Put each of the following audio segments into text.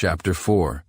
Chapter 4.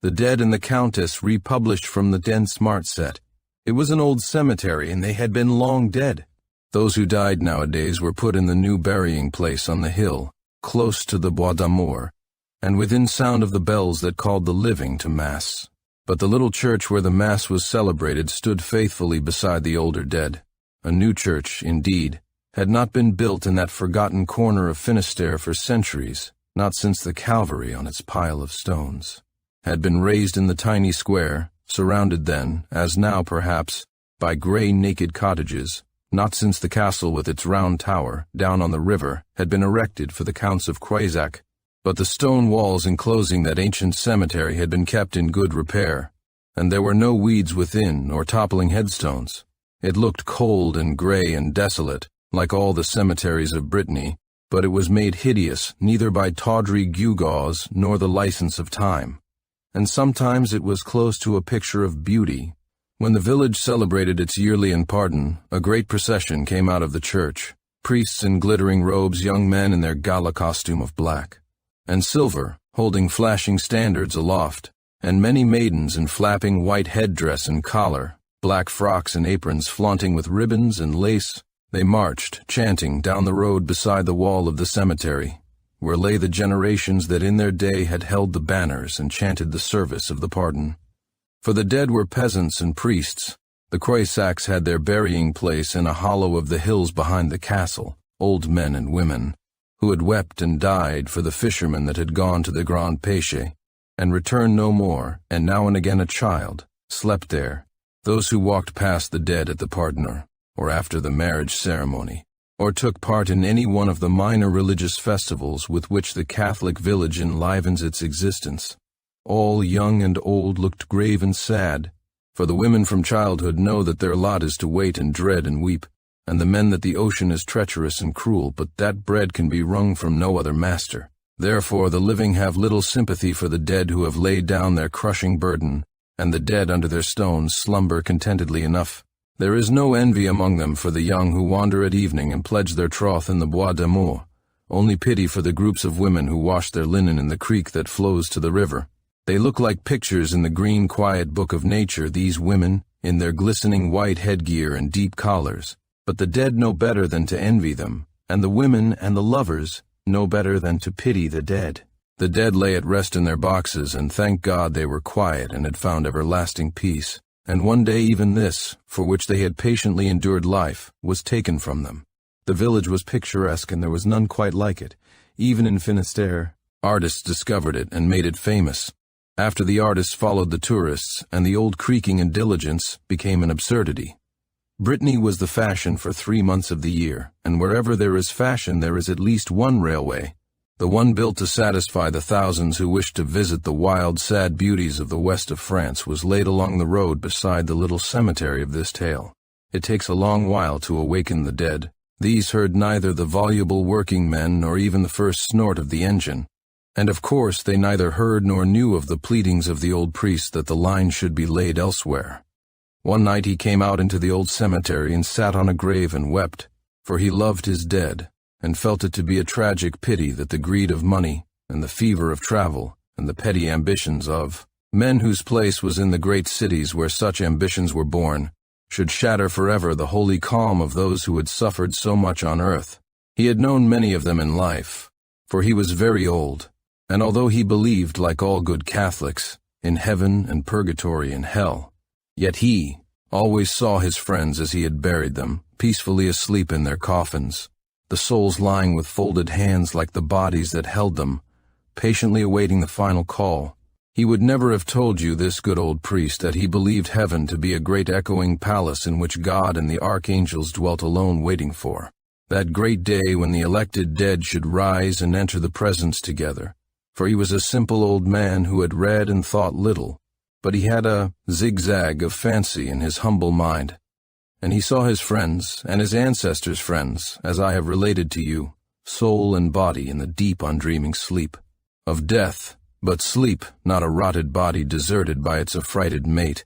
The Dead and the Countess republished from the Den Smart set. It was an old cemetery, and they had been long dead. Those who died nowadays were put in the new burying place on the hill, close to the Bois d'Amour, and within sound of the bells that called the living to Mass. But the little church where the Mass was celebrated stood faithfully beside the older dead. A new church, indeed, had not been built in that forgotten corner of Finisterre for centuries, not since the Calvary on its pile of stones had been raised in the tiny square, surrounded then, as now perhaps, by grey naked cottages, not since the castle with its round tower, down on the river, had been erected for the Counts of Quaysac, but the stone walls enclosing that ancient cemetery had been kept in good repair, and there were no weeds within or toppling headstones. It looked cold and grey and desolate, like all the cemeteries of Brittany, but it was made hideous neither by tawdry gewgaws nor the license of time. And sometimes it was close to a picture of beauty. When the village celebrated its yearly pardon, a great procession came out of the church, priests in glittering robes, young men in their gala costume of black and silver, holding flashing standards aloft, and many maidens in flapping white headdress and collar, black frocks and aprons flaunting with ribbons and lace. They marched, chanting, down the road beside the wall of the cemetery, where lay the generations that in their day had held the banners and chanted the service of the pardon. For the dead were peasants and priests. The Quaysacs had their burying place in a hollow of the hills behind the castle, old men and women, who had wept and died for the fishermen that had gone to the Grand Pêche, and returned no more, and now and again a child slept there, those who walked past the dead at the pardoner, or after the marriage ceremony, or took part in any one of the minor religious festivals with which the Catholic village enlivens its existence. All young and old looked grave and sad, for the women from childhood know that their lot is to wait and dread and weep, and the men that the ocean is treacherous and cruel, but that bread can be wrung from no other master. Therefore the living have little sympathy for the dead who have laid down their crushing burden, and the dead under their stones slumber contentedly enough. There is no envy among them for the young who wander at evening and pledge their troth in the Bois d'Amour, only pity for the groups of women who wash their linen in the creek that flows to the river. They look like pictures in the green quiet book of nature, these women, in their glistening white headgear and deep collars, but the dead know better than to envy them, and the women and the lovers know better than to pity the dead. The dead lay at rest in their boxes, and thank God they were quiet and had found everlasting peace. And one day even this, for which they had patiently endured life, was taken from them. The village was picturesque, and there was none quite like it. Even in Finisterre, artists discovered it and made it famous. After the artists followed the tourists, and the old creaking and diligence became an absurdity. Brittany was the fashion for 3 months of the year, and wherever there is fashion there is at least one railway, the one built to satisfy the thousands who wished to visit the wild, sad beauties of the west of France was laid along the road beside the little cemetery of this tale. It takes a long while to awaken the dead. These heard neither the voluble working men nor even the first snort of the engine, and of course they neither heard nor knew of the pleadings of the old priest that the line should be laid elsewhere. One night he came out into the old cemetery and sat on a grave and wept, for he loved his dead, and felt it to be a tragic pity that the greed of money, and the fever of travel, and the petty ambitions of men whose place was in the great cities where such ambitions were born, should shatter forever the holy calm of those who had suffered so much on earth. He had known many of them in life, for he was very old, and although he believed, like all good Catholics, in heaven and purgatory and hell, yet he always saw his friends as he had buried them, peacefully asleep in their coffins, the souls lying with folded hands like the bodies that held them, patiently awaiting the final call. He would never have told you, this good old priest, that he believed heaven to be a great echoing palace in which God and the archangels dwelt alone waiting for that great day when the elected dead should rise and enter the presence together. For he was a simple old man who had read and thought little, but he had a zigzag of fancy in his humble mind, and he saw his friends and his ancestors' friends, as I have related to you, soul and body in the deep undreaming sleep of death, but sleep, not a rotted body deserted by its affrighted mate.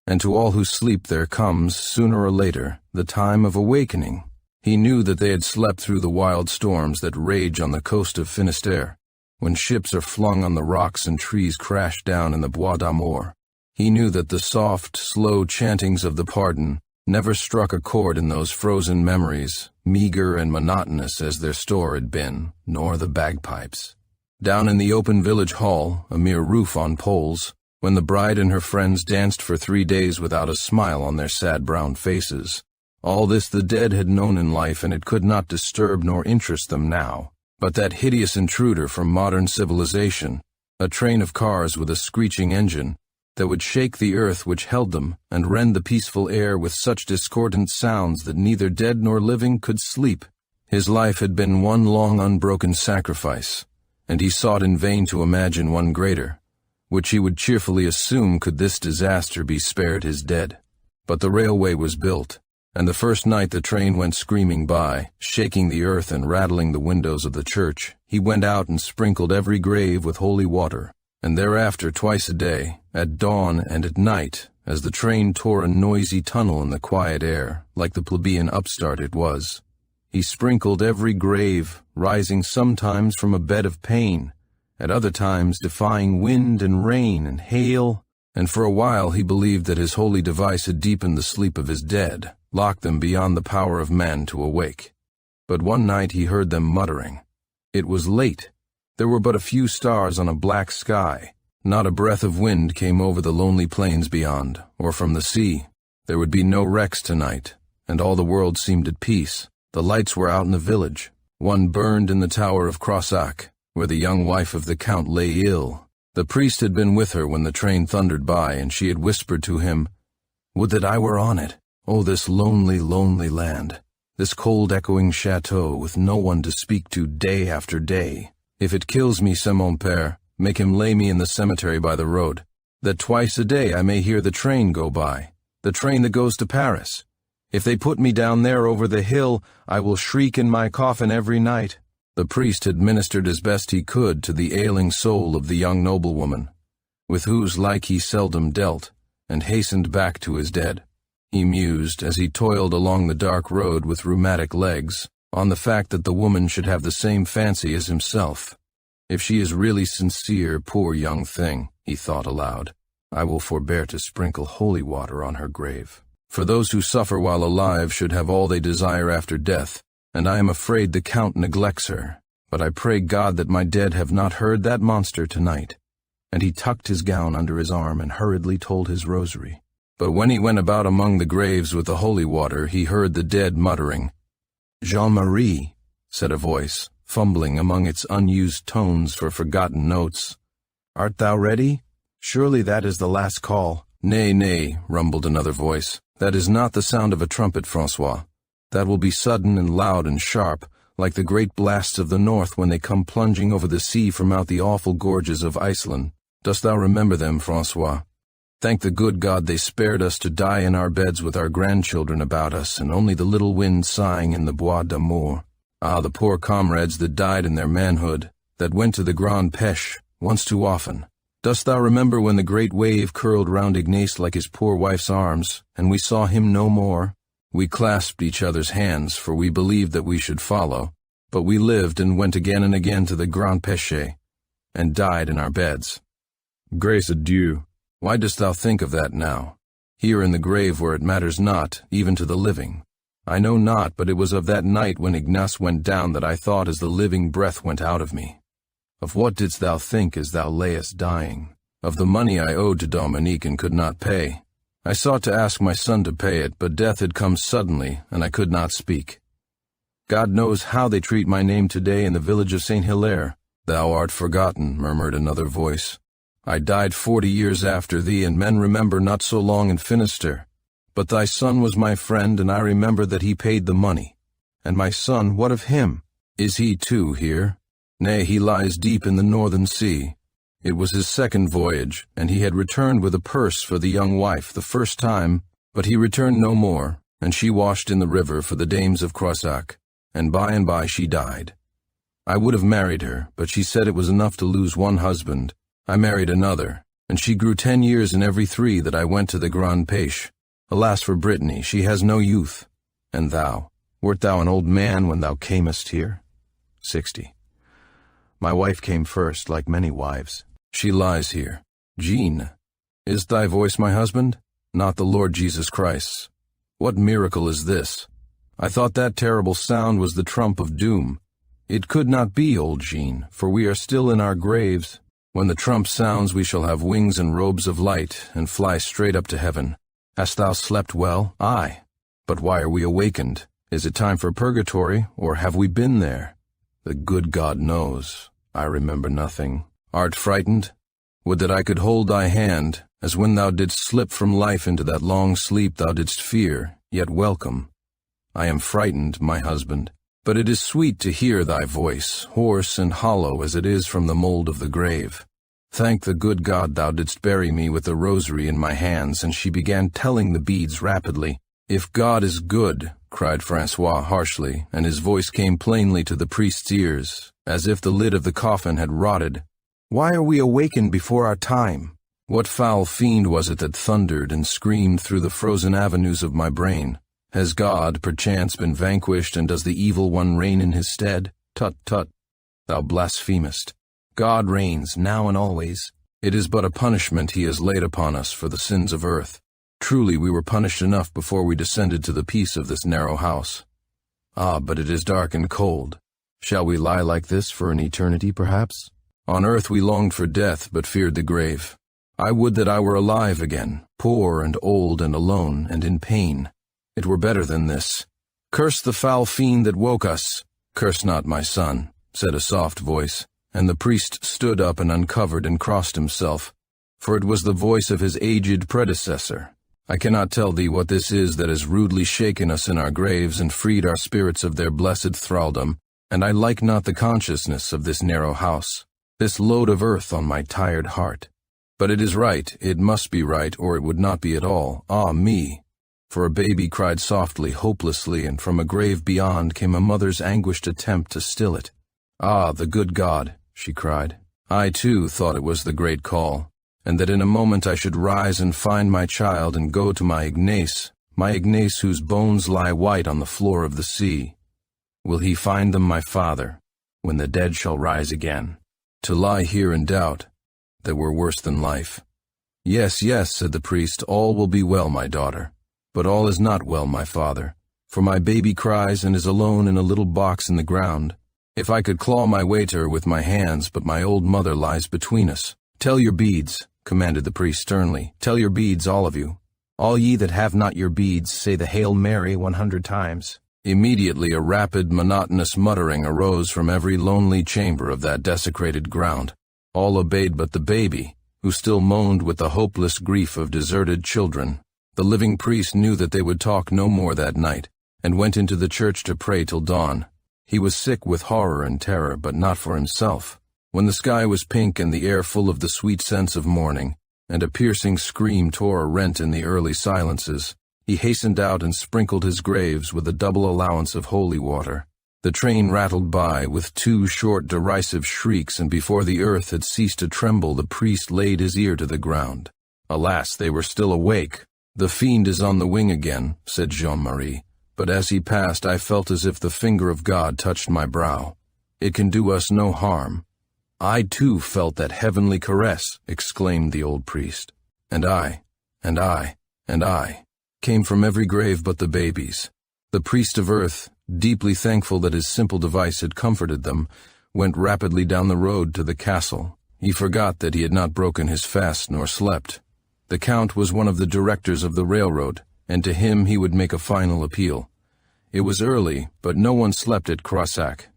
And to all who sleep there comes, sooner or later, the time of awakening. He knew that they had slept through the wild storms that rage on the coast of Finisterre, when ships are flung on the rocks and trees crash down in the Bois d'Amour. He knew that the soft, slow chantings of the pardon never struck a chord in those frozen memories, meager and monotonous as their store had been, nor the bagpipes. Down in the open village hall, a mere roof on poles, when the bride and her friends danced for 3 days without a smile on their sad brown faces. All this the dead had known in life, and it could not disturb nor interest them now. But that hideous intruder from modern civilization, a train of cars with a screeching engine, that would shake the earth which held them and rend the peaceful air with such discordant sounds that neither dead nor living could sleep. His life had been one long unbroken sacrifice, and he sought in vain to imagine one greater, which he would cheerfully assume could this disaster be spared his dead. But the railway was built, and the first night the train went screaming by, shaking the earth and rattling the windows of the church, he went out and sprinkled every grave with holy water, and thereafter twice a day, at dawn and at night, as the train tore a noisy tunnel in the quiet air, like the plebeian upstart it was, he sprinkled every grave, rising sometimes from a bed of pain, at other times defying wind and rain and hail, and for a while he believed that his holy device had deepened the sleep of his dead, locked them beyond the power of man to awake. But one night he heard them muttering. It was late. There were but a few stars on a black sky. Not a breath of wind came over the lonely plains beyond, or from the sea. There would be no wrecks tonight, and all the world seemed at peace. The lights were out in the village. One burned in the tower of Crossac, where the young wife of the Count lay ill. The priest had been with her when the train thundered by, and she had whispered to him, "Would that I were on it! Oh, this lonely, lonely land! This cold echoing chateau with no one to speak to day after day! If it kills me, c'est mon père, make him lay me in the cemetery by the road, that twice a day I may hear the train go by, the train that goes to Paris. If they put me down there over the hill, I will shriek in my coffin every night." The priest had ministered as best he could to the ailing soul of the young noblewoman, with whose like he seldom dealt, and hastened back to his dead. He mused, as he toiled along the dark road with rheumatic legs, on the fact that the woman should have the same fancy as himself. If she is really sincere, poor young thing, he thought aloud, I will forbear to sprinkle holy water on her grave. For those who suffer while alive should have all they desire after death, and I am afraid the Count neglects her. But I pray God that my dead have not heard that monster tonight. And he tucked his gown under his arm and hurriedly told his rosary. But when he went about among the graves with the holy water, he heard the dead muttering. "Jean-Marie," said a voice, fumbling among its unused tones for forgotten notes. "Art thou ready? Surely that is the last call." "Nay, nay," rumbled another voice. "That is not the sound of a trumpet, Francois. That will be sudden and loud and sharp, like the great blasts of the north when they come plunging over the sea from out the awful gorges of Iceland. Dost thou remember them, Francois? Thank the good God they spared us to die in our beds with our grandchildren about us, and only the little wind sighing in the Bois d'Amour. Ah, the poor comrades that died in their manhood, that went to the Grande Pêche, once too often. Dost thou remember when the great wave curled round Ignace like his poor wife's arms, and we saw him no more? We clasped each other's hands, for we believed that we should follow, but we lived and went again and again to the Grande Pêche, and died in our beds. Grace à Dieu, why dost thou think of that now? Here in the grave where it matters not, even to the living. I know not, but it was of that night when Ignace went down that I thought as the living breath went out of me. Of what didst thou think as thou layest dying? Of the money I owed to Dominique and could not pay. I sought to ask my son to pay it, but death had come suddenly, and I could not speak. God knows how they treat my name today in the village of St. Hilaire. Thou art forgotten, murmured another voice. I died 40 years after thee, and men remember not so long in Finisterre. But thy son was my friend, and I remember that he paid the money. And my son, what of him? Is he too here? Nay, he lies deep in the northern sea. It was his second voyage, and he had returned with a purse for the young wife the first time, but he returned no more, and she washed in the river for the dames of Crossac, and by she died. I would have married her, but she said it was enough to lose one husband. I married another, and she grew 10 years in every 3 that I went to the Grande Pêche. Alas for Brittany, she has no youth. And thou, wert thou an old man when thou camest here? 60. My wife came first, like many wives. She lies here. Jean, is thy voice my husband? Not the Lord Jesus Christ's. What miracle is this? I thought that terrible sound was the trump of doom. It could not be, old Jean, for we are still in our graves. When the trump sounds, we shall have wings and robes of light, and fly straight up to heaven. Hast thou slept well? Aye. But why are we awakened? Is it time for purgatory, or have we been there? The good God knows. I remember nothing. Art frightened? Would that I could hold thy hand, as when thou didst slip from life into that long sleep thou didst fear, yet welcome. I am frightened, my husband, but it is sweet to hear thy voice, hoarse and hollow as it is from the mold of the grave. Thank the good God thou didst bury me with the rosary in my hands. And she began telling the beads rapidly. If God is good, cried Francois harshly, and his voice came plainly to the priest's ears, as if the lid of the coffin had rotted. Why are we awakened before our time? What foul fiend was it that thundered and screamed through the frozen avenues of my brain? Has God, perchance, been vanquished, and does the evil one reign in his stead? Tut, tut, thou blasphemest. God reigns, now and always. It is but a punishment he has laid upon us for the sins of earth. Truly we were punished enough before we descended to the peace of this narrow house. Ah, but it is dark and cold. Shall we lie like this for an eternity, perhaps? On earth we longed for death, but feared the grave. I would that I were alive again, poor and old and alone and in pain. It were better than this. Curse the foul fiend that woke us. Curse not my son, said a soft voice, and the priest stood up and uncovered and crossed himself, for it was the voice of his aged predecessor. I cannot tell thee what this is that has rudely shaken us in our graves and freed our spirits of their blessed thraldom, and I like not the consciousness of this narrow house, this load of earth on my tired heart. But it is right, it must be right, or it would not be at all. Ah, me! For a baby cried softly, hopelessly, and from a grave beyond came a mother's anguished attempt to still it. Ah, the good God, she cried. I, too, thought it was the great call, and that in a moment I should rise and find my child and go to my Ignace whose bones lie white on the floor of the sea. Will he find them, my father, when the dead shall rise again? To lie here in doubt, that were worse than life. Yes, yes, said the priest, all will be well, my daughter. But all is not well, my father, for my baby cries and is alone in a little box in the ground. If I could claw my way to her with my hands, but my old mother lies between us. Tell your beads, commanded the priest sternly. Tell your beads, all of you. All ye that have not your beads, say the Hail Mary 100 times. Immediately a rapid, monotonous muttering arose from every lonely chamber of that desecrated ground. All obeyed but the baby, who still moaned with the hopeless grief of deserted children. The living priest knew that they would talk no more that night, and went into the church to pray till dawn. He was sick with horror and terror, but not for himself. When the sky was pink and the air full of the sweet sense of morning, and a piercing scream tore a rent in the early silences, he hastened out and sprinkled his graves with a double allowance of holy water. The train rattled by with 2 short derisive shrieks, and before the earth had ceased to tremble, the priest laid his ear to the ground. Alas, they were still awake. The fiend is on the wing again, said Jean-Marie, but as he passed I felt as if the finger of God touched my brow. It can do us no harm. I too felt that heavenly caress, exclaimed the old priest. And I, and I, and I, came from every grave but the baby's. The priest of earth, deeply thankful that his simple device had comforted them, went rapidly down the road to the castle. He forgot that he had not broken his fast nor slept. The Count was one of the directors of the railroad, and to him he would make a final appeal. It was early, but no one slept at Crossac.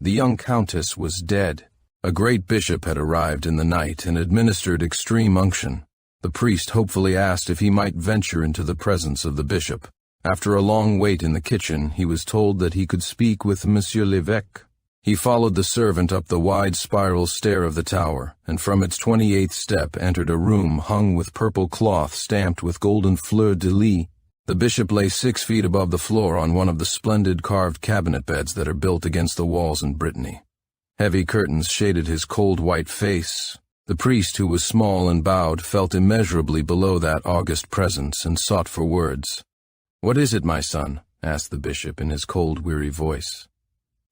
The young Countess was dead. A great bishop had arrived in the night and administered extreme unction. The priest hopefully asked if he might venture into the presence of the bishop. After a long wait in the kitchen, he was told that he could speak with Monsieur l'Évêque. He followed the servant up the wide spiral stair of the tower, and from its 28th step entered a room hung with purple cloth stamped with golden fleurs-de-lis. The bishop lay 6 feet above the floor on one of the splendid carved cabinet beds that are built against the walls in Brittany. Heavy curtains shaded his cold white face. The priest, who was small and bowed, felt immeasurably below that august presence and sought for words. "What is it, my son?" asked the bishop in his cold, weary voice.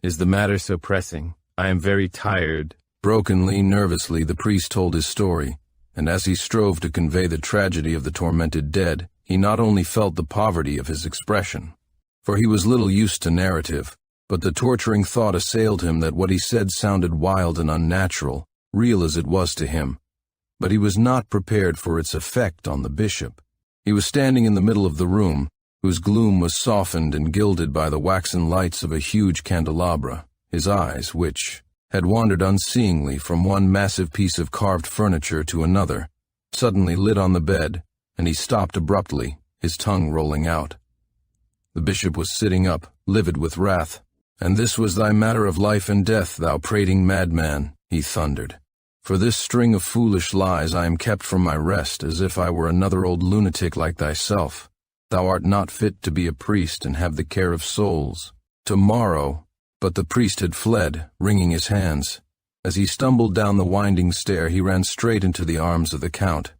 "Is the matter so pressing? I am very tired." Brokenly, nervously, the priest told his story, and as he strove to convey the tragedy of the tormented dead, he not only felt the poverty of his expression, for he was little used to narrative, but the torturing thought assailed him that what he said sounded wild and unnatural, real as it was to him. But he was not prepared for its effect on the bishop. He was standing in the middle of the room, whose gloom was softened and gilded by the waxen lights of a huge candelabra. His eyes, which had wandered unseeingly from one massive piece of carved furniture to another, suddenly lit on the bed, and he stopped abruptly, his tongue rolling out. The bishop was sitting up, livid with wrath. "And this was thy matter of life and death, thou prating madman," he thundered. "For this string of foolish lies I am kept from my rest, as if I were another old lunatic like thyself. Thou art not fit to be a priest and have the care of souls. Tomorrow—" But the priest had fled, wringing his hands. As he stumbled down the winding stair, he ran straight into the arms of the Count.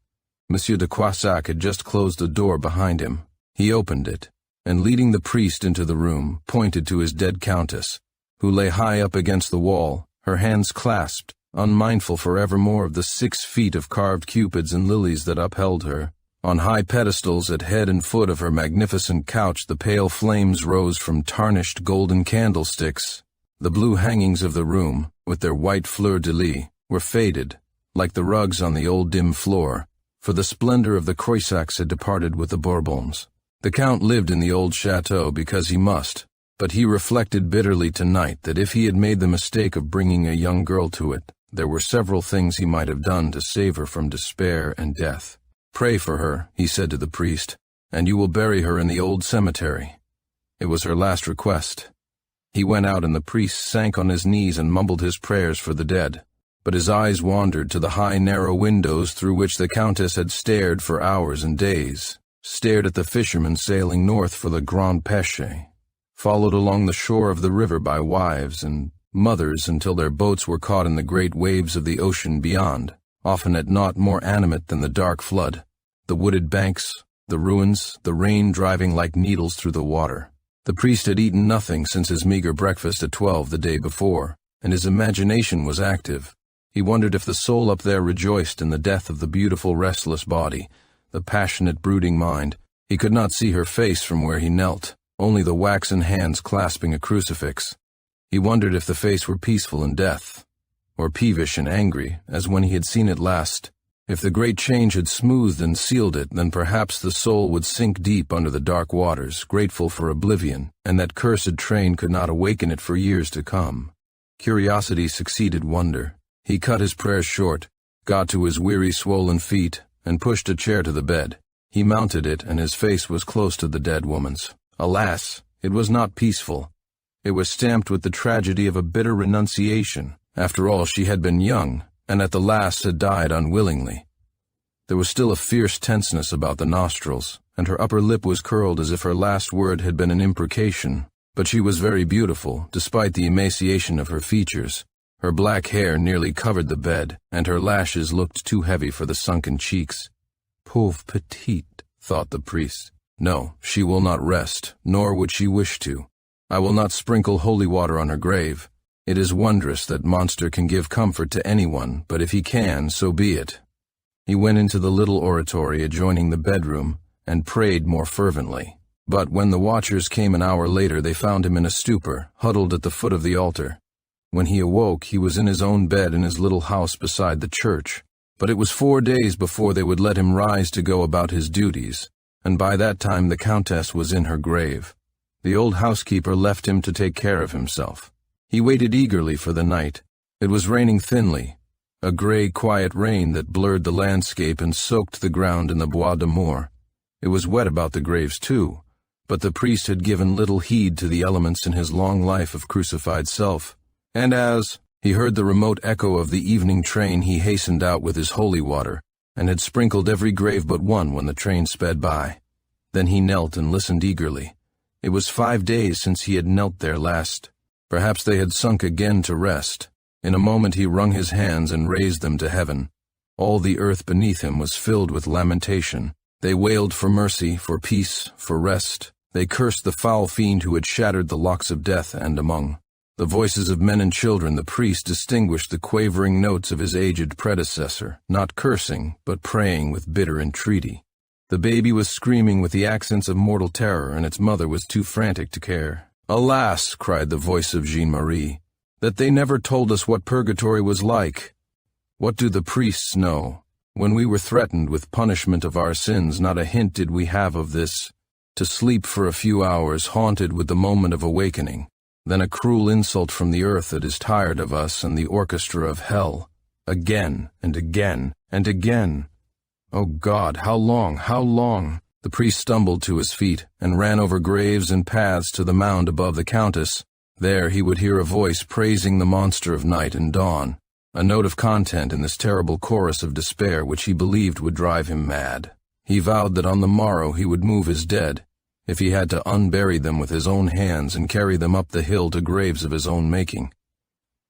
Monsieur de Quassac had just closed the door behind him. He opened it, and leading the priest into the room, pointed to his dead countess, who lay high up against the wall, her hands clasped, unmindful forevermore of the 6 feet of carved cupids and lilies that upheld her. On high pedestals at head and foot of her magnificent couch the pale flames rose from tarnished golden candlesticks. The blue hangings of the room, with their white fleur-de-lis, were faded, like the rugs on the old dim floor, for the splendor of the Croissacs had departed with the Bourbons. The Count lived in the old chateau because he must, but he reflected bitterly tonight that if he had made the mistake of bringing a young girl to it, there were several things he might have done to save her from despair and death. "Pray for her," he said to the priest, "and you will bury her in the old cemetery." It was her last request. He went out and the priest sank on his knees and mumbled his prayers for the dead, but his eyes wandered to the high narrow windows through which the Countess had stared for hours and days, stared at the fishermen sailing north for the Grand Pêche, followed along the shore of the river by wives and mothers until their boats were caught in the great waves of the ocean beyond, often at naught more animate than the dark flood, the wooded banks, the ruins, the rain driving like needles through the water. The priest had eaten nothing since his meager breakfast at 12 the day before, and his imagination was active. He wondered if the soul up there rejoiced in the death of the beautiful restless body, the passionate brooding mind. He could not see her face from where he knelt, only the waxen hands clasping a crucifix. He wondered if the face were peaceful in death, or peevish and angry, as when he had seen it last. If the great change had smoothed and sealed it, then perhaps the soul would sink deep under the dark waters, grateful for oblivion, and that cursed train could not awaken it for years to come. Curiosity succeeded wonder. He cut his prayers short, got to his weary, swollen feet, and pushed a chair to the bed. He mounted it, and his face was close to the dead woman's. Alas, it was not peaceful. It was stamped with the tragedy of a bitter renunciation. After all, she had been young, and at the last had died unwillingly. There was still a fierce tenseness about the nostrils, and her upper lip was curled as if her last word had been an imprecation. But she was very beautiful, despite the emaciation of her features. Her black hair nearly covered the bed, and her lashes looked too heavy for the sunken cheeks. "Pauvre petite," thought the priest. "No, she will not rest, nor would she wish to. I will not sprinkle holy water on her grave. It is wondrous that monster can give comfort to anyone, but if he can, so be it." He went into the little oratory adjoining the bedroom and prayed more fervently. But when the watchers came an hour later, they found him in a stupor, huddled at the foot of the altar. When he awoke, he was in his own bed in his little house beside the church. But it was 4 days before they would let him rise to go about his duties, and by that time the Countess was in her grave. The old housekeeper left him to take care of himself. He waited eagerly for the night. It was raining thinly, a gray, quiet rain that blurred the landscape and soaked the ground in the Bois d'Amour. It was wet about the graves, too, but the priest had given little heed to the elements in his long life of crucified self, and as he heard the remote echo of the evening train, he hastened out with his holy water, and had sprinkled every grave but one when the train sped by. Then he knelt and listened eagerly. It was 5 days since he had knelt there last. Perhaps they had sunk again to rest. In a moment he wrung his hands and raised them to heaven. All the earth beneath him was filled with lamentation. They wailed for mercy, for peace, for rest. They cursed the foul fiend who had shattered the locks of death, and among The voices of men and children, the priest distinguished the quavering notes of his aged predecessor, not cursing, but praying with bitter entreaty. The baby was screaming with the accents of mortal terror, and its mother was too frantic to care. "Alas," cried the voice of Jean-Marie, "that they never told us what purgatory was like. What do the priests know? When we were threatened with punishment of our sins, not a hint did we have of this. To sleep for a few hours, haunted with the moment of awakening, then a cruel insult from the earth that is tired of us, and the orchestra of hell, again and again and again. Oh God, how long, how long?" The priest stumbled to his feet and ran over graves and paths to the mound above the countess. There he would hear a voice praising the monster of night and dawn, a note of content in this terrible chorus of despair which he believed would drive him mad. He vowed that on the morrow he would move his dead, if he had to unbury them with his own hands and carry them up the hill to graves of his own making.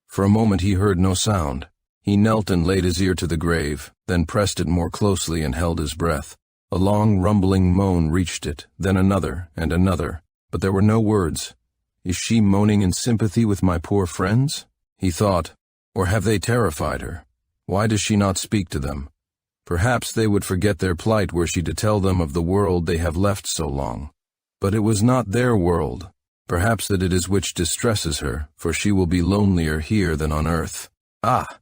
For a moment he heard no sound. He knelt and laid his ear to the grave, then pressed it more closely and held his breath. A long rumbling moan reached it, then another and another, but there were no words. "Is she moaning in sympathy with my poor friends?" he thought, "or have they terrified her? Why does she not speak to them? Perhaps they would forget their plight were she to tell them of the world they have left so long. But it was not their world. Perhaps that it is which distresses her, for she will be lonelier here than on earth. Ah!"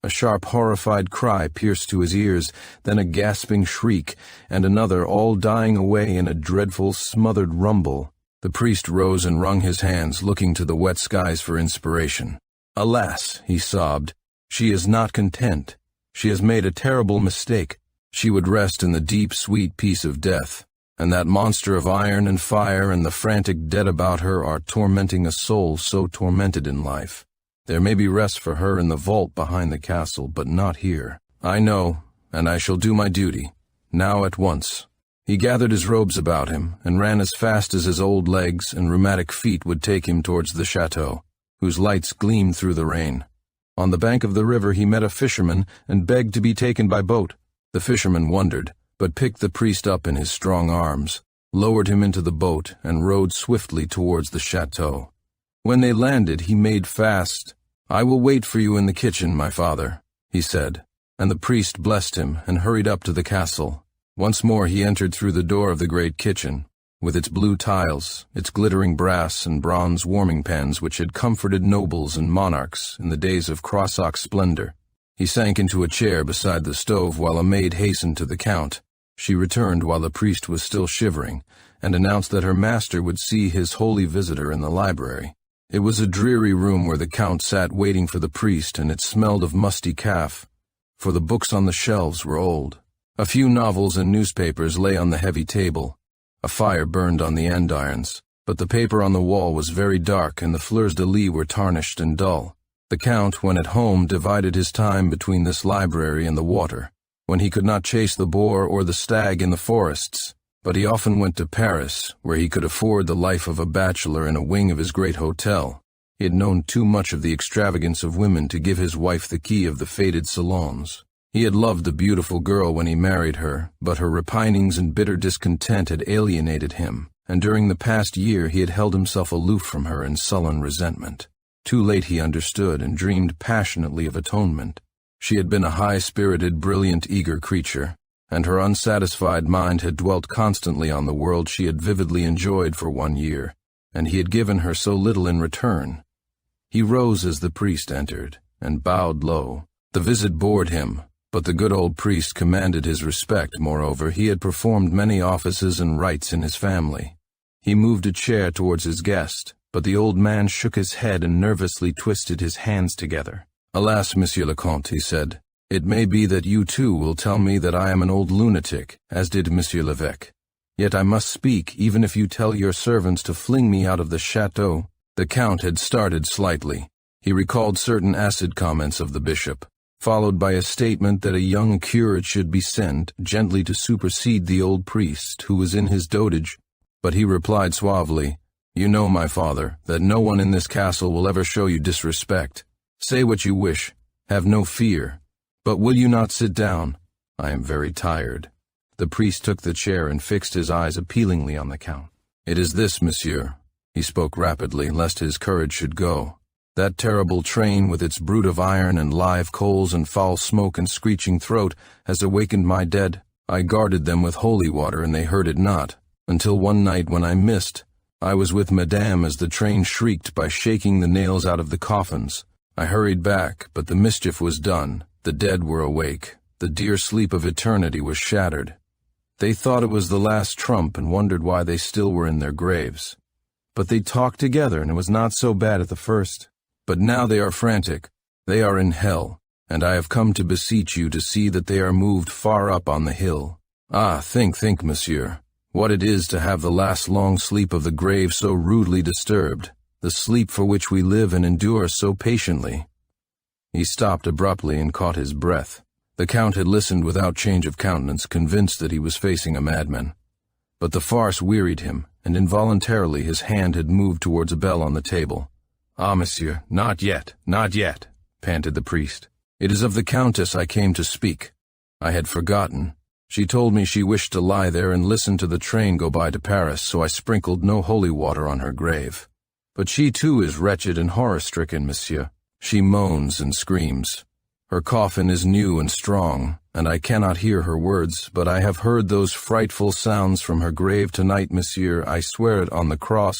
A sharp, horrified cry pierced to his ears, then a gasping shriek, and another, all dying away in a dreadful, smothered rumble. The priest rose and wrung his hands, looking to the wet skies for inspiration. "Alas," he sobbed, "she is not content. She has made a terrible mistake. She would rest in the deep, sweet peace of death, and that monster of iron and fire and the frantic dead about her are tormenting a soul so tormented in life. There may be rest for her in the vault behind the castle, but not here. I know, and I shall do my duty, now at once." He gathered his robes about him, and ran as fast as his old legs and rheumatic feet would take him towards the chateau, whose lights gleamed through the rain. On the bank of the river he met a fisherman, and begged to be taken by boat. The fisherman wondered, but picked the priest up in his strong arms, lowered him into the boat, and rowed swiftly towards the chateau. When they landed, he made fast. "I will wait for you in the kitchen, my father," he said, and the priest blessed him and hurried up to the castle. Once more he entered through the door of the great kitchen, with its blue tiles, its glittering brass and bronze warming pans which had comforted nobles and monarchs in the days of cross-ox splendor. He sank into a chair beside the stove while a maid hastened to the count. She returned while the priest was still shivering, and announced that her master would see his holy visitor in the library. It was a dreary room where the count sat waiting for the priest, and it smelled of musty calf, for the books on the shelves were old. A few novels and newspapers lay on the heavy table. A fire burned on the andirons, but the paper on the wall was very dark and the fleurs-de-lis were tarnished and dull. The count, when at home, divided his time between this library and the water, when he could not chase the boar or the stag in the forests, but he often went to Paris, where he could afford the life of a bachelor in a wing of his great hotel. He had known too much of the extravagance of women to give his wife the key of the faded salons. He had loved the beautiful girl when he married her, but her repinings and bitter discontent had alienated him, and during the past year he had held himself aloof from her in sullen resentment. Too late he understood and dreamed passionately of atonement. She had been a high-spirited, brilliant, eager creature, and her unsatisfied mind had dwelt constantly on the world she had vividly enjoyed for 1 year, and he had given her so little in return. He rose as the priest entered, and bowed low. The visit bored him, but the good old priest commanded his respect. Moreover, he had performed many offices and rites in his family. He moved a chair towards his guest, but the old man shook his head and nervously twisted his hands together. "Alas, Monsieur le Comte," he said, "it may be that you too will tell me that I am an old lunatic, as did Monsieur l'Evêque. Yet I must speak, even if you tell your servants to fling me out of the chateau." The Count had started slightly. He recalled certain acid comments of the bishop, followed by a statement that a young curate should be sent gently to supersede the old priest who was in his dotage, but he replied suavely, "You know, my father, that no one in this castle will ever show you disrespect. Say what you wish, have no fear, but will you not sit down? I am very tired." The priest took the chair and fixed his eyes appealingly on the Count. "It is this, monsieur." He spoke rapidly, lest his courage should go. That terrible train with its brood of iron and live coals and foul smoke and screeching throat has awakened my dead. I guarded them with holy water and they heard it not, until one night when I missed. I was with Madame as the train shrieked by shaking the nails out of the coffins. I hurried back, but the mischief was done. The dead were awake. The dear sleep of eternity was shattered. They thought it was the last trump and wondered why they still were in their graves. But they talked together and it was not so bad at the first. But now they are frantic. They are in hell, and I have come to beseech you to see that they are moved far up on the hill. Ah, think, monsieur, what it is to have the last long sleep of the grave so rudely disturbed, the sleep for which we live and endure so patiently." He stopped abruptly and caught his breath. The Count had listened without change of countenance, convinced that he was facing a madman. But the farce wearied him, and involuntarily his hand had moved towards a bell on the table. "Ah, monsieur, not yet, panted the priest. "It is of the Countess I came to speak. I had forgotten. She told me she wished to lie there and listen to the train go by to Paris, so I sprinkled no holy water on her grave. But she too is wretched and horror-stricken, monsieur. She moans and screams. Her coffin is new and strong, and I cannot hear her words, but I have heard those frightful sounds from her grave tonight, monsieur, I swear it on the cross.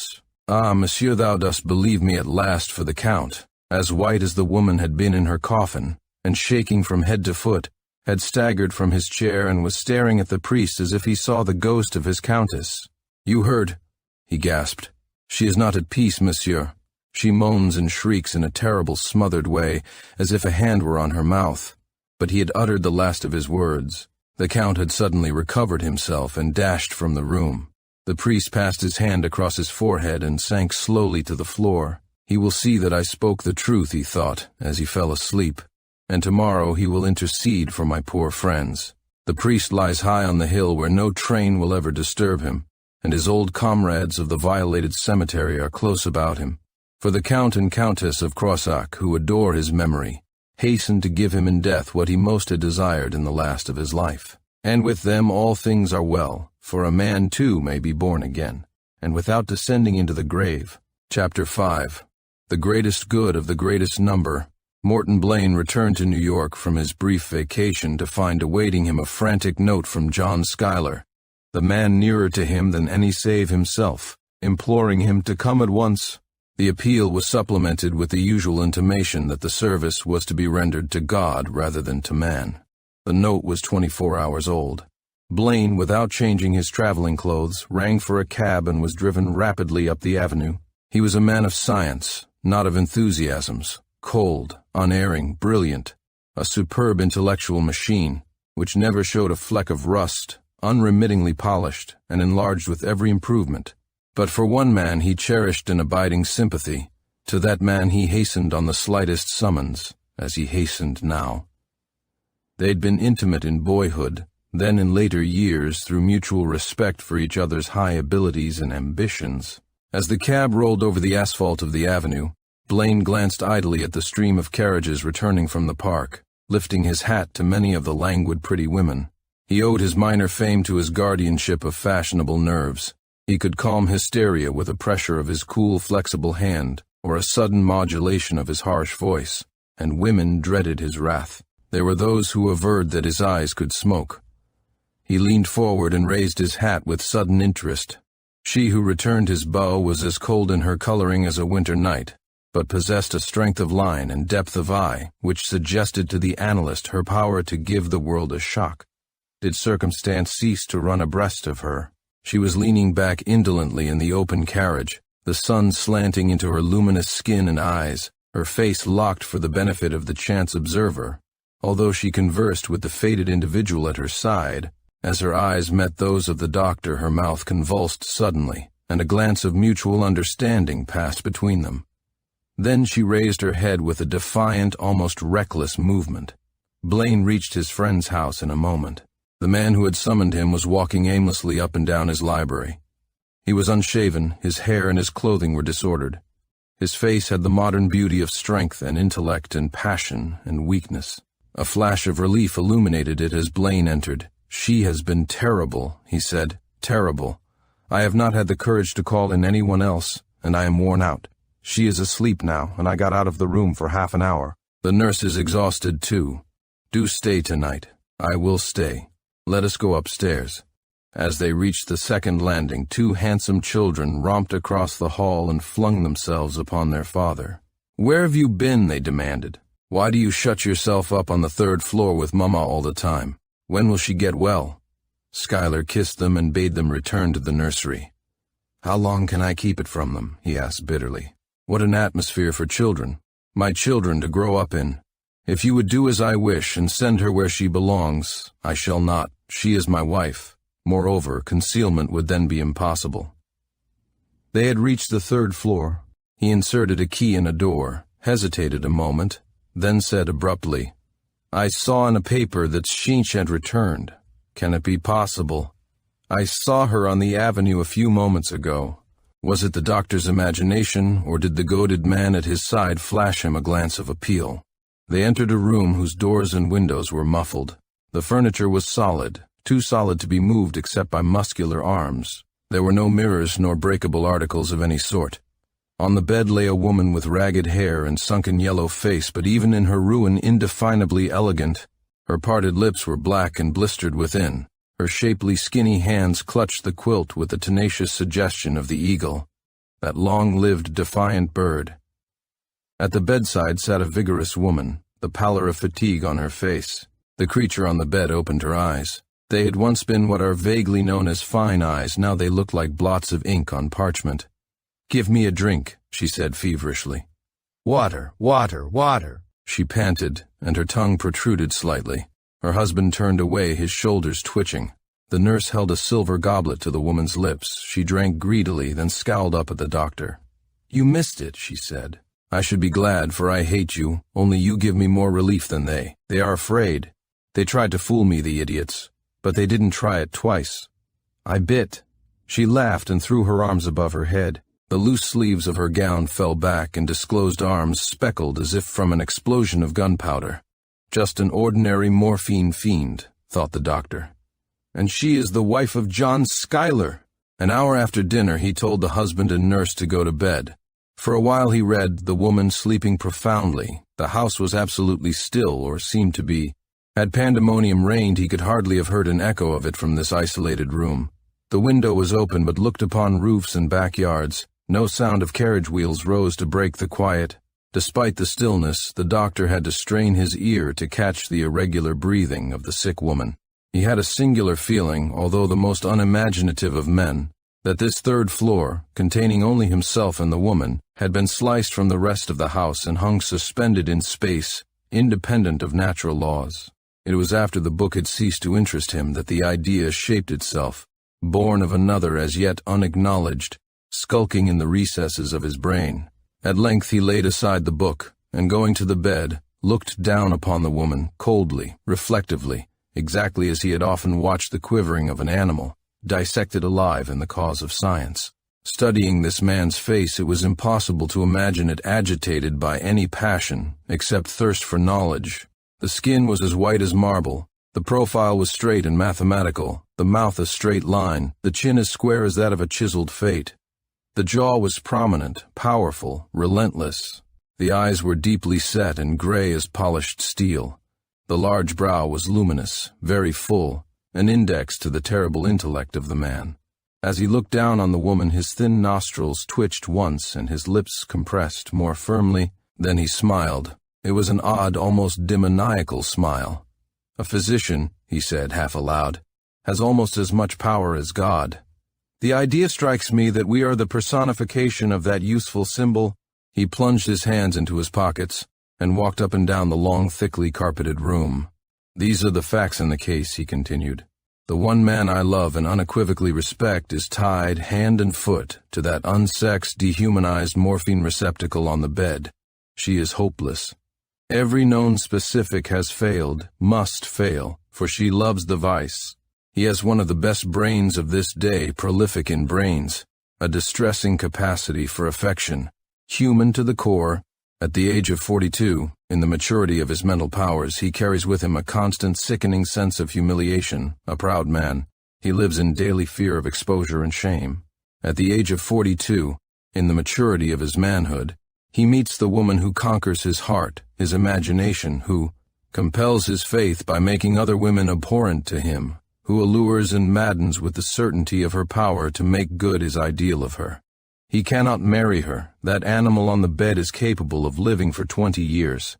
Ah, monsieur, thou dost believe me at last for the Count, as white as the woman had been in her coffin, and shaking from head to foot, had staggered from his chair and was staring at the priest as if he saw the ghost of his Countess. You heard, he gasped. She is not at peace, monsieur. She moans and shrieks in a terrible smothered way, as if a hand were on her mouth. But he had uttered the last of his words. The Count had suddenly recovered himself and dashed from the room. The priest passed his hand across his forehead and sank slowly to the floor. He will see that I spoke the truth, he thought, as he fell asleep, and tomorrow he will intercede for my poor friends. The priest lies high on the hill where no train will ever disturb him, and his old comrades of the violated cemetery are close about him. For the Count and Countess of Crossac, who adore his memory, hasten to give him in death what he most had desired in the last of his life. And with them all things are well, for a man too may be born again, and without descending into the grave. Chapter 5. The greatest good of the greatest number. Morton Blaine returned to New York from his brief vacation to find awaiting him a frantic note from John Schuyler, the man nearer to him than any save himself, imploring him to come at once. The appeal was supplemented with the usual intimation that the service was to be rendered to God rather than to man. The note was 24 hours old. Blaine, without changing his traveling clothes, rang for a cab and was driven rapidly up the avenue. He was a man of science, not of enthusiasms, cold, unerring, brilliant, a superb intellectual machine, which never showed a fleck of rust, unremittingly polished, and enlarged with every improvement. But for one man he cherished an abiding sympathy. To that man he hastened on the slightest summons, as he hastened now. They'd been intimate in boyhood, then in later years through mutual respect for each other's high abilities and ambitions. As the cab rolled over the asphalt of the avenue, Blaine glanced idly at the stream of carriages returning from the park, lifting his hat to many of the languid pretty women. He owed his minor fame to his guardianship of fashionable nerves. He could calm hysteria with a pressure of his cool, flexible hand, or a sudden modulation of his harsh voice, and women dreaded his wrath. There were those who averred that his eyes could smoke. He leaned forward and raised his hat with sudden interest. She who returned his bow was as cold in her coloring as a winter night, but possessed a strength of line and depth of eye which suggested to the analyst her power to give the world a shock. Did circumstance cease to run abreast of her? She was leaning back indolently in the open carriage, the sun slanting into her luminous skin and eyes, her face locked for the benefit of the chance observer. Although she conversed with the faded individual at her side, as her eyes met those of the doctor, her mouth convulsed suddenly, and a glance of mutual understanding passed between them. Then she raised her head with a defiant, almost reckless movement. Blaine reached his friend's house in a moment. The man who had summoned him was walking aimlessly up and down his library. He was unshaven, his hair and his clothing were disordered. His face had the modern beauty of strength and intellect and passion and weakness. A flash of relief illuminated it as Blaine entered. "She has been terrible," he said, "terrible. I have not had the courage to call in anyone else, and I am worn out. She is asleep now, and I got out of the room for half an hour. The nurse is exhausted too. Do stay tonight. I will stay. Let us go upstairs. As they reached the second landing, two handsome children romped across the hall and flung themselves upon their father. Where have you been? They demanded. Why do you shut yourself up on the third floor with Mama all the time? When will she get well? Schuyler kissed them and bade them return to the nursery. How long can I keep it from them? He asked bitterly. What an atmosphere for children. My children to grow up in. If you would do as I wish and send her where she belongs, I shall not. She is my wife. Moreover, concealment would then be impossible. They had reached the third floor. He inserted a key in a door, hesitated a moment, then said abruptly, I saw in a paper that Shinch had returned. Can it be possible? I saw her on the avenue a few moments ago. Was it the doctor's imagination, or did the goaded man at his side flash him a glance of appeal? They entered a room whose doors and windows were muffled. The furniture was solid, too solid to be moved except by muscular arms. There were no mirrors nor breakable articles of any sort. On the bed lay a woman with ragged hair and sunken yellow face, but even in her ruin indefinably elegant. Her parted lips were black and blistered within. Her shapely, skinny hands clutched the quilt with the tenacious suggestion of the eagle, that long-lived, defiant bird. At the bedside sat a vigorous woman, the pallor of fatigue on her face. The creature on the bed opened her eyes. They had once been what are vaguely known as fine eyes, now they looked like blots of ink on parchment. Give me a drink, she said feverishly. Water, water, water, she panted, and her tongue protruded slightly. Her husband turned away, his shoulders twitching. The nurse held a silver goblet to the woman's lips. She drank greedily, then scowled up at the doctor. You missed it, she said. I should be glad, for I hate you, only you give me more relief than they. They are afraid. They tried to fool me, the idiots, but they didn't try it twice. I bit. She laughed and threw her arms above her head. The loose sleeves of her gown fell back and disclosed arms speckled as if from an explosion of gunpowder. Just an ordinary morphine fiend, thought the doctor. And she is the wife of John Schuyler. An hour after dinner he told the husband and nurse to go to bed. For a while he read, the woman sleeping profoundly. The house was absolutely still, or seemed to be. Had pandemonium reigned, he could hardly have heard an echo of it from this isolated room. The window was open but looked upon roofs and backyards. No sound of carriage wheels rose to break the quiet. Despite the stillness, the doctor had to strain his ear to catch the irregular breathing of the sick woman. He had a singular feeling, although the most unimaginative of men, that this third floor, containing only himself and the woman, had been sliced from the rest of the house and hung suspended in space, independent of natural laws. It was after the book had ceased to interest him that the idea shaped itself, born of another as yet unacknowledged, skulking in the recesses of his brain. At length he laid aside the book, and going to the bed, looked down upon the woman, coldly, reflectively, exactly as he had often watched the quivering of an animal, dissected alive in the cause of science. Studying this man's face, it was impossible to imagine it agitated by any passion, except thirst for knowledge. The skin was as white as marble, the profile was straight and mathematical, the mouth a straight line, the chin as square as that of a chiseled fate. The jaw was prominent, powerful, relentless. The eyes were deeply set and gray as polished steel. The large brow was luminous, very full, an index to the terrible intellect of the man. As he looked down on the woman, his thin nostrils twitched once and his lips compressed more firmly. Then he smiled. It was an odd, almost demoniacal smile. A physician, he said half aloud, has almost as much power as God. The idea strikes me that we are the personification of that useful symbol. He plunged his hands into his pockets and walked up and down the long, thickly carpeted room. These are the facts in the case, he continued. The one man I love and unequivocally respect is tied hand and foot to that unsexed, dehumanized morphine receptacle on the bed. She is hopeless. Every known specific has failed, must fail, for she loves the vice. He has one of the best brains of this day, prolific in brains, a distressing capacity for affection, human to the core. At the age of 42, in the maturity of his mental powers, he carries with him a constant, sickening sense of humiliation, a proud man. He lives in daily fear of exposure and shame. At the age of 42, In the maturity of his manhood, he meets the woman who conquers his heart, his imagination, who compels his faith by making other women abhorrent to him, who allures and maddens with the certainty of her power to make good his ideal of her. He cannot marry her. That animal on the bed is capable of living for 20 years.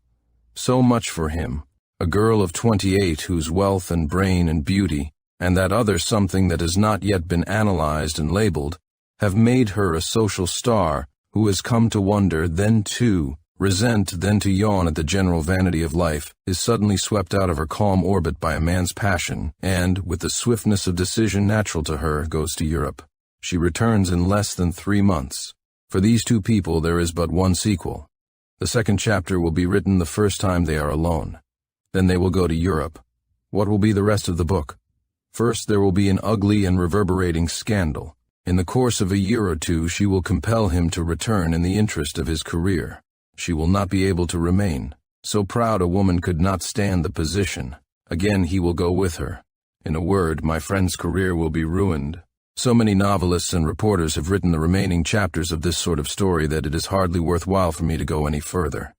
So much for him, a girl of 28 whose wealth and brain and beauty, and that other something that has not yet been analyzed and labeled, have made her a social star who has come to wonder, then to resent, then to yawn at the general vanity of life, is suddenly swept out of her calm orbit by a man's passion, and, with the swiftness of decision natural to her, goes to Europe. She returns in less than 3 months. For these two people there is but one sequel. The second chapter will be written the first time they are alone. Then they will go to Europe. What will be the rest of the book? First there will be an ugly and reverberating scandal. In the course of a year or two she will compel him to return in the interest of his career. She will not be able to remain. So proud a woman could not stand the position. Again he will go with her. In a word, my friend's career will be ruined. So many novelists and reporters have written the remaining chapters of this sort of story that it is hardly worthwhile for me to go any further.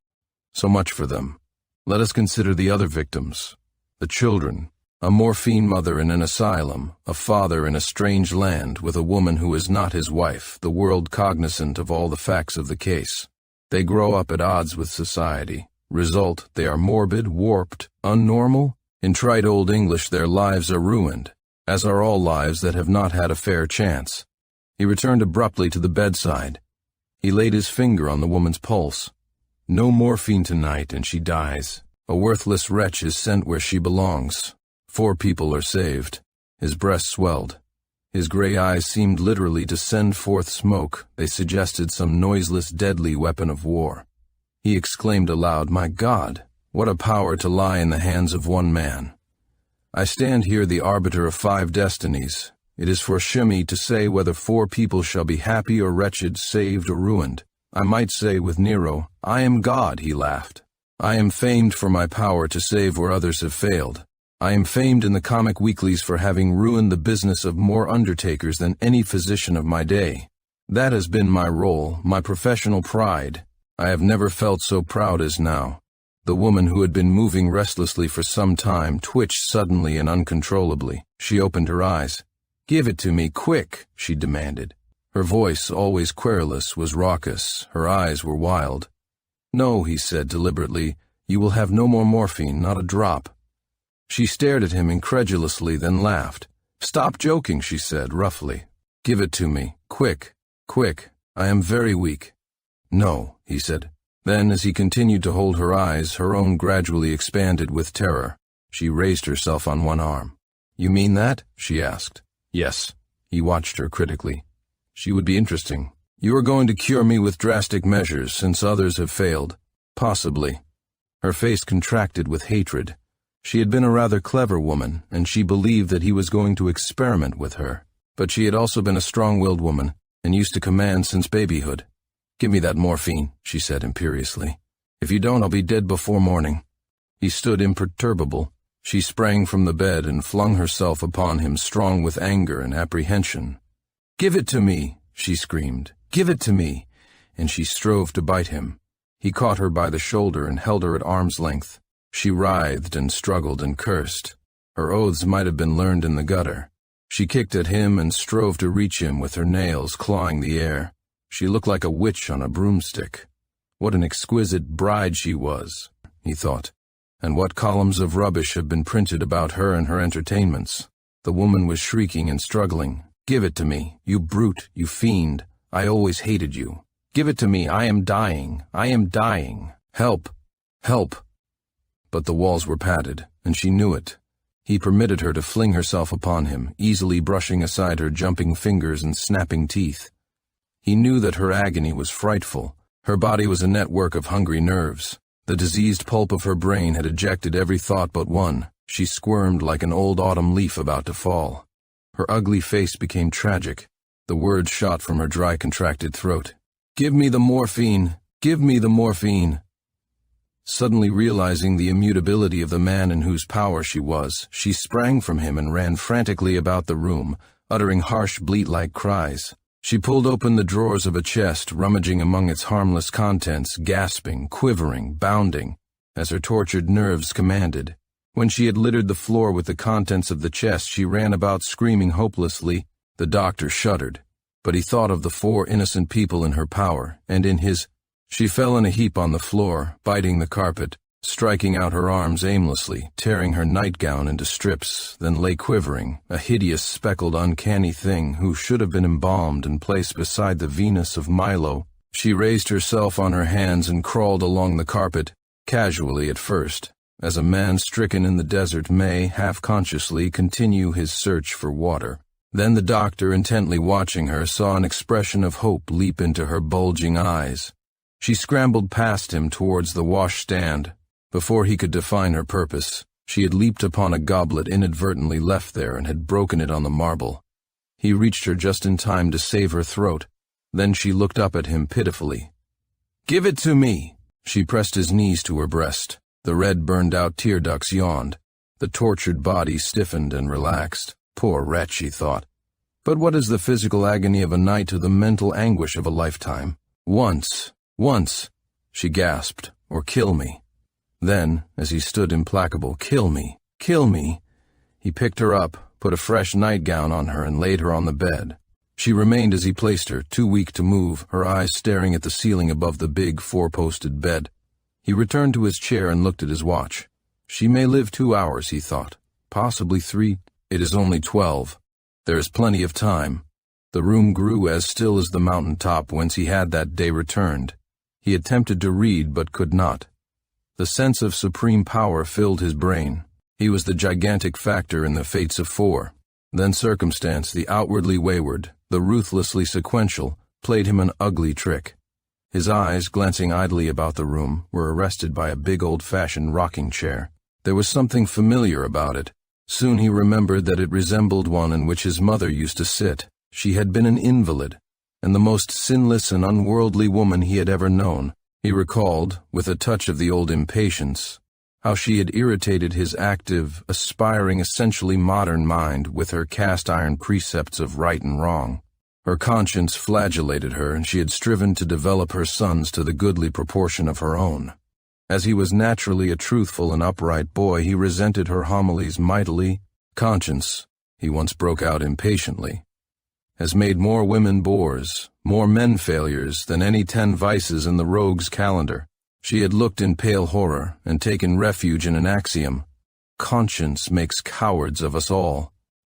So much for them. Let us consider the other victims. The children. A morphine mother in an asylum, a father in a strange land with a woman who is not his wife, the world cognizant of all the facts of the case. They grow up at odds with society. Result, they are morbid, warped, unnormal. In trite old English, their lives are ruined, as are all lives that have not had a fair chance. He returned abruptly to the bedside. He laid his finger on the woman's pulse. No morphine tonight, and she dies. A worthless wretch is sent where she belongs. 4 people are saved. His breast swelled. His gray eyes seemed literally to send forth smoke. They suggested some noiseless, deadly weapon of war. He exclaimed aloud, "My God, what a power to lie in the hands of one man! I stand here the arbiter of 5 destinies. It is for Shimmy to say whether 4 people shall be happy or wretched, saved or ruined. I might say with Nero, 'I am God,'" he laughed. "I am famed for my power to save where others have failed. I am famed in the comic weeklies for having ruined the business of more undertakers than any physician of my day. That has been my role, my professional pride. I have never felt so proud as now." The woman, who had been moving restlessly for some time, twitched suddenly and uncontrollably. She opened her eyes. "Give it to me, quick," she demanded. Her voice, always querulous, was raucous. Her eyes were wild. "No," he said deliberately, "you will have no more morphine, not a drop." She stared at him incredulously, then laughed. "Stop joking," she said roughly. "Give it to me, quick, quick. I am very weak." "No," he said. Then, as he continued to hold her eyes, her own gradually expanded with terror. She raised herself on one arm. "You mean that?" she asked. "Yes." He watched her critically. "She would be interesting. You are going to cure me with drastic measures, since others have failed." "Possibly." Her face contracted with hatred. She had been a rather clever woman, and she believed that he was going to experiment with her. But she had also been a strong-willed woman, and used to command since babyhood. "Give me that morphine," she said imperiously. "If you don't, I'll be dead before morning." He stood imperturbable. She sprang from the bed and flung herself upon him, strong with anger and apprehension. "Give it to me," she screamed. "Give it to me!" And she strove to bite him. He caught her by the shoulder and held her at arm's length. She writhed and struggled and cursed. Her oaths might have been learned in the gutter. She kicked at him and strove to reach him with her nails, clawing the air. She looked like a witch on a broomstick. What an exquisite bride she was, he thought, and what columns of rubbish have been printed about her and her entertainments. The woman was shrieking and struggling. "Give it to me, you brute, you fiend. I always hated you. Give it to me, I am dying, I am dying. Help, help." But the walls were padded, and she knew it. He permitted her to fling herself upon him, easily brushing aside her jumping fingers and snapping teeth. He knew that her agony was frightful. Her body was a network of hungry nerves. The diseased pulp of her brain had ejected every thought but one. She squirmed like an old autumn leaf about to fall. Her ugly face became tragic. The words shot from her dry, contracted throat. "Give me the morphine! Give me the morphine!" Suddenly realizing the immutability of the man in whose power she was, she sprang from him and ran frantically about the room, uttering harsh, bleat-like cries. She pulled open the drawers of a chest, rummaging among its harmless contents, gasping, quivering, bounding, as her tortured nerves commanded. When she had littered the floor with the contents of the chest, she ran about screaming hopelessly. The doctor shuddered, but he thought of the 4 innocent people in her power, and in his... She fell in a heap on the floor, biting the carpet, striking out her arms aimlessly, tearing her nightgown into strips, then lay quivering, a hideous, speckled, uncanny thing who should have been embalmed and placed beside the Venus of Milo. She raised herself on her hands and crawled along the carpet, casually at first, as a man stricken in the desert may, half-consciously, continue his search for water. Then the doctor, intently watching her, saw an expression of hope leap into her bulging eyes. She scrambled past him towards the washstand. Before he could define her purpose, she had leaped upon a goblet inadvertently left there and had broken it on the marble. He reached her just in time to save her throat. Then she looked up at him pitifully. "Give it to me!" She pressed his knees to her breast. The red, burned-out tear ducts yawned. The tortured body stiffened and relaxed. Poor wretch, she thought. But what is the physical agony of a night to the mental anguish of a lifetime? Once, she gasped, "or kill me." Then, as he stood implacable, "Kill me, kill me." He picked her up, put a fresh nightgown on her, and laid her on the bed. She remained as he placed her, too weak to move, her eyes staring at the ceiling above the big 4-posted bed. He returned to his chair and looked at his watch. She may live 2 hours, he thought. Possibly 3. It is only 12. There is plenty of time. The room grew as still as the mountain top whence he had that day returned. He attempted to read, but could not. The sense of supreme power filled his brain. He was the gigantic factor in the fates of 4. Then circumstance, the outwardly wayward, the ruthlessly sequential, played him an ugly trick. His eyes, glancing idly about the room, were arrested by a big old-fashioned rocking chair. There was something familiar about it. Soon he remembered that it resembled one in which his mother used to sit. She had been an invalid, and the most sinless and unworldly woman he had ever known. He recalled, with a touch of the old impatience, how she had irritated his active, aspiring, essentially modern mind with her cast-iron precepts of right and wrong. Her conscience flagellated her, and she had striven to develop her sons to the goodly proportion of her own. As he was naturally a truthful and upright boy, he resented her homilies mightily. "Conscience," he once broke out impatiently, "has made more women bores, more men failures than any 10 vices in the rogue's calendar." She had looked in pale horror and taken refuge in an axiom: "Conscience makes cowards of us all."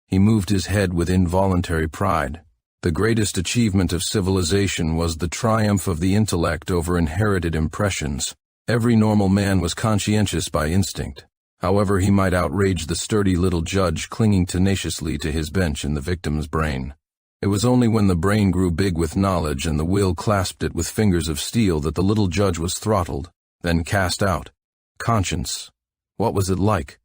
He moved his head with involuntary pride. The greatest achievement of civilization was the triumph of the intellect over inherited impressions. Every normal man was conscientious by instinct, however he might outrage the sturdy little judge clinging tenaciously to his bench in the victim's brain. It was only when the brain grew big with knowledge and the will clasped it with fingers of steel that the little judge was throttled, then cast out. Conscience. What was it like?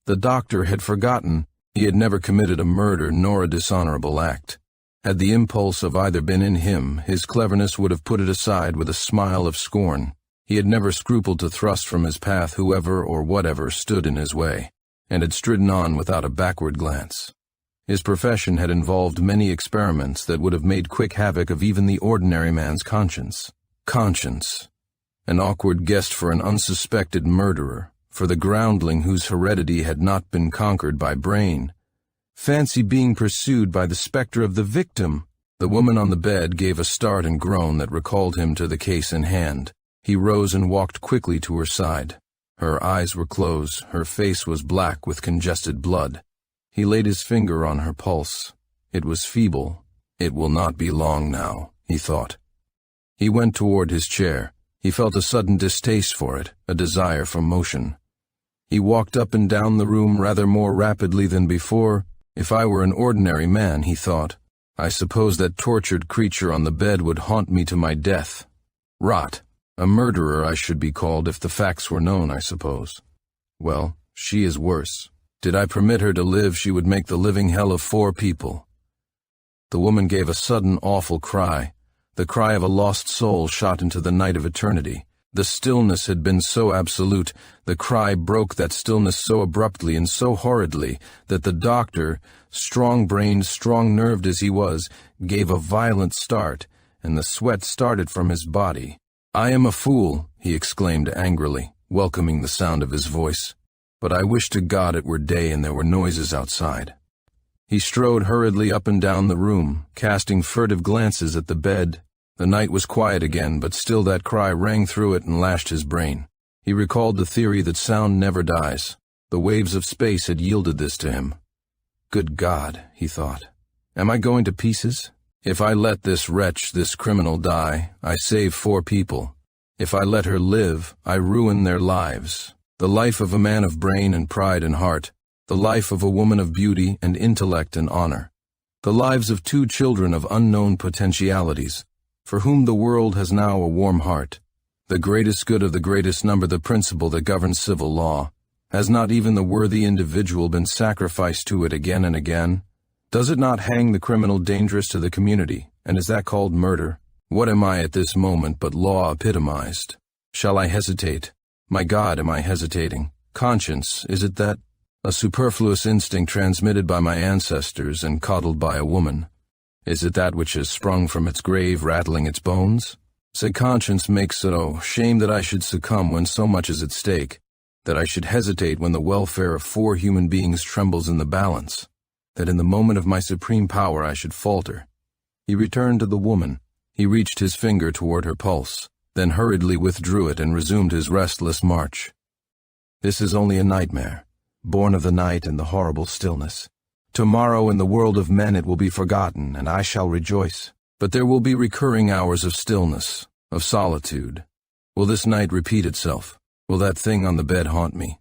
The doctor had forgotten. He had never committed a murder nor a dishonorable act. Had the impulse of either been in him, his cleverness would have put it aside with a smile of scorn. He had never scrupled to thrust from his path whoever or whatever stood in his way, and had stridden on without a backward glance. His profession had involved many experiments that would have made quick havoc of even the ordinary man's conscience. Conscience. An awkward guest for an unsuspected murderer, for the groundling whose heredity had not been conquered by brain. Fancy being pursued by the specter of the victim. The woman on the bed gave a start and groan that recalled him to the case in hand. He rose and walked quickly to her side. Her eyes were closed, her face was black with congested blood. He laid his finger on her pulse. It was feeble. "It will not be long now," he thought. He went toward his chair. He felt a sudden distaste for it, a desire for motion. He walked up and down the room rather more rapidly than before. If I were an ordinary man, he thought, I suppose that tortured creature on the bed would haunt me to my death. Rot. A murderer I should be called if the facts were known, I suppose. Well, she is worse. Did I permit her to live, she would make the living hell of 4 people. The woman gave a sudden, awful cry. The cry of a lost soul shot into the night of eternity. The stillness had been so absolute, the cry broke that stillness so abruptly and so horridly, that the doctor, strong-brained, strong-nerved as he was, gave a violent start, and the sweat started from his body. "I am a fool," he exclaimed angrily, welcoming the sound of his voice. "But I wish to God it were day and there were noises outside." He strode hurriedly up and down the room, casting furtive glances at the bed. The night was quiet again, but still that cry rang through it and lashed his brain. He recalled the theory that sound never dies. The waves of space had yielded this to him. "Good God," he thought, "am I going to pieces? If I let this wretch, this criminal die, I save 4 people. If I let her live, I ruin their lives. The life of a man of brain and pride and heart, the life of a woman of beauty and intellect and honor, the lives of 2 children of unknown potentialities, for whom the world has now a warm heart. The greatest good of the greatest number, the principle that governs civil law. Has not even the worthy individual been sacrificed to it again and again? Does it not hang the criminal dangerous to the community, and is that called murder? What am I at this moment but law epitomized? Shall I hesitate? My God, am I hesitating? Conscience, is it that? A superfluous instinct transmitted by my ancestors and coddled by a woman. Is it that which has sprung from its grave, rattling its bones? Say, conscience makes it, oh, shame that I should succumb when so much is at stake, that I should hesitate when the welfare of 4 human beings trembles in the balance, that in the moment of my supreme power I should falter." He returned to the woman. He reached his finger toward her pulse, then hurriedly withdrew it and resumed his restless march. "This is only a nightmare, born of the night and the horrible stillness. Tomorrow in the world of men it will be forgotten, and I shall rejoice. But there will be recurring hours of stillness, of solitude. Will this night repeat itself? Will that thing on the bed haunt me?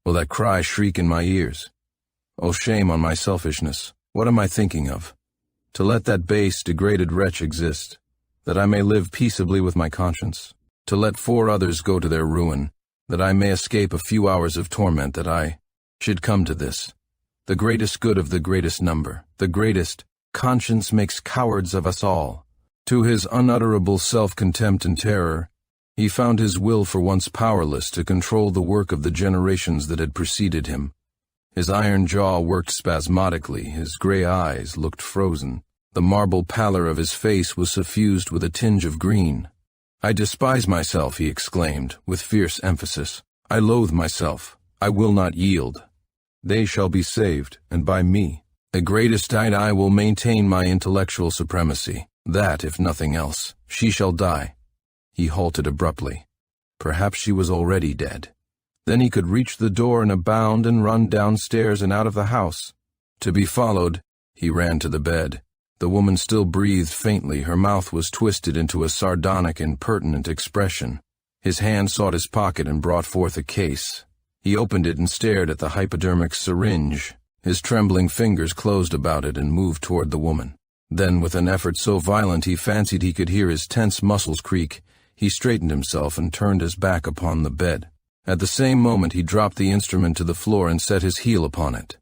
Will that cry shriek in my ears? Oh, shame on my selfishness. What am I thinking of? To let that base, degraded wretch exist, that I may live peaceably with my conscience. To let 4 others go to their ruin, that I may escape a few hours of torment, that I should come to this. The greatest good of the greatest number, the greatest, conscience makes cowards of us all." To his unutterable self-contempt and terror, he found his will for once powerless to control the work of the generations that had preceded him. His iron jaw worked spasmodically, his gray eyes looked frozen. The marble pallor of his face was suffused with a tinge of green. "I despise myself," he exclaimed, with fierce emphasis. "I loathe myself. I will not yield. They shall be saved, and by me. The greatest night I will maintain my intellectual supremacy. That, if nothing else. She shall die." He halted abruptly. Perhaps she was already dead. Then he could reach the door in a bound and run downstairs and out of the house. To be followed, he ran to the bed. The woman still breathed faintly. Her mouth was twisted into a sardonic, impertinent expression. His hand sought his pocket and brought forth a case. He opened it and stared at the hypodermic syringe. His trembling fingers closed about it and moved toward the woman. Then, with an effort so violent he fancied he could hear his tense muscles creak, he straightened himself and turned his back upon the bed. At the same moment he dropped the instrument to the floor and set his heel upon it.